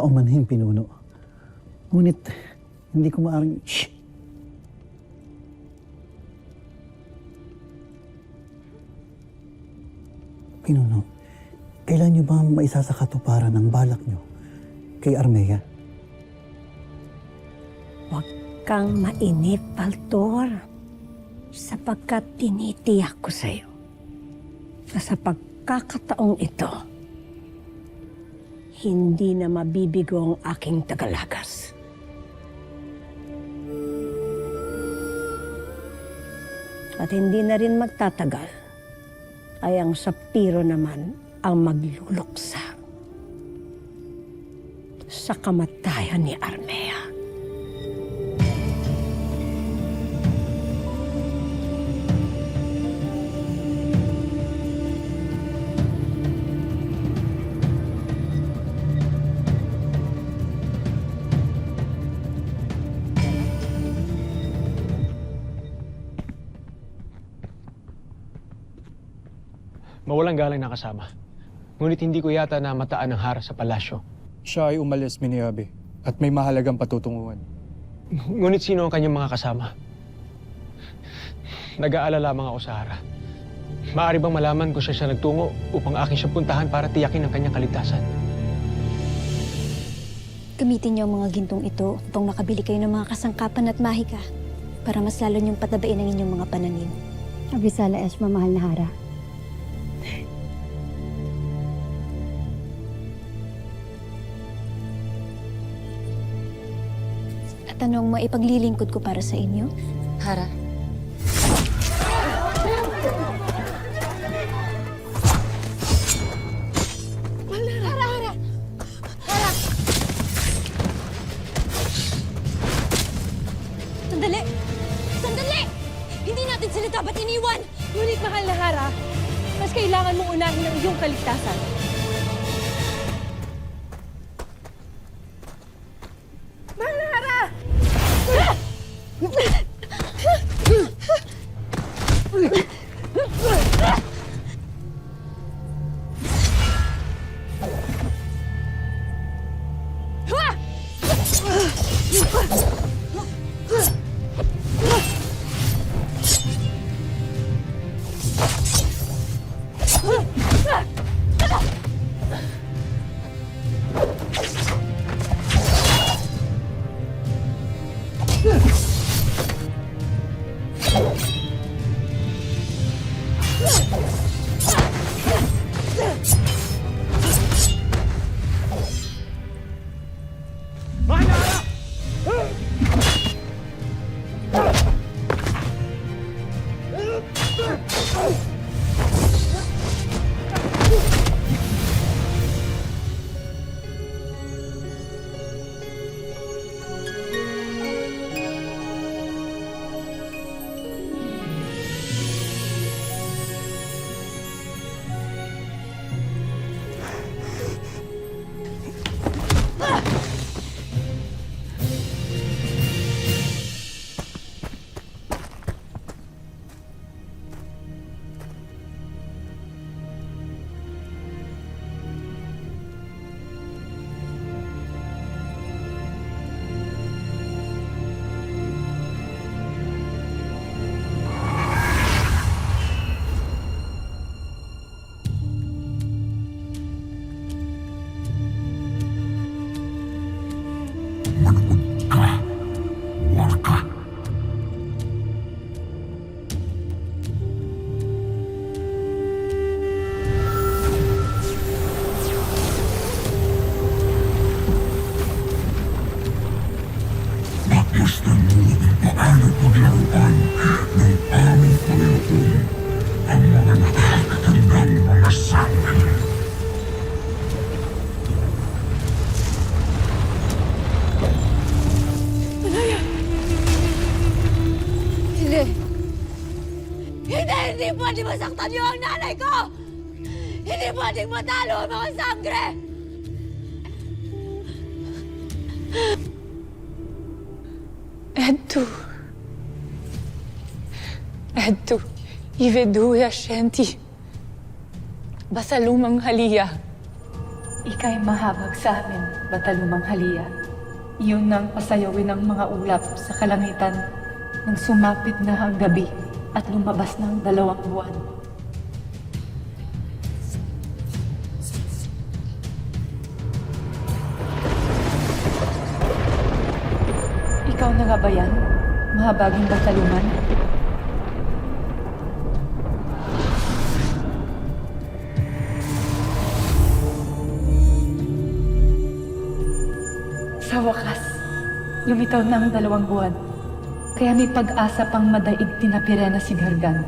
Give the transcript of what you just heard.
paumanhing pinuno. Ngunit, hindi ko maaaring... Shh! Pinuno, kailan niyo ba maisasakatuparan ang balak niyo kay Armea? Huwag kang mainip, Paltor. Sapagkat tinitiyak ko sa'yo na sa pagkakataong ito, hindi na mabibigo ang aking tagalagas. At hindi na rin magtatagal ay ang Sapiro naman ang magluluksa sa kamatayan ni Armea. Mawalang galang na kasama. Ngunit hindi ko yata namataan ng hara sa palasyo. Siya ay umalis, Miniabe, at may mahalagang patutunguhan. Ngunit sino ang kanyang mga kasama? Nag-aalala lamang ako sa hara. Maaari bang malaman kung siya nagtungo upang aking siya puntahan para tiyakin ang kanyang kaligtasan? Gamitin niyo ang mga gintong ito upang makabili kayo ng mga kasangkapan at mahika para mas lalo niyong patabain ang inyong mga pananim. Abisala Esma, mahal na hara. At anong maipaglilingkod ko para sa inyo? Hara. Sandali! Sandali! Hindi natin sila dapat iniwan! Ngunit mahal na Hara, mas kailangan mong unahin ang iyong kaligtasan. Mahal na Hara! Hindi pwede masaktan niyo ang nanay ko! Hindi pwedeng matalo ang mga sangre! Edtu, ivedu ya shenti. Basalumang halia. Ika'y mahabag sa amin, Batalumang Halia. Iyon nang pasayawin ng mga ulap sa kalangitan nang sumapit na ang gabi at lumabas ng 2 buwan. Ikaw na nga ba yan, mahabaging Bataluman? Sa wakas, lumitaw na ang 2 buwan. Kaya may pag-asa pang madaig tinapire na si Gargan.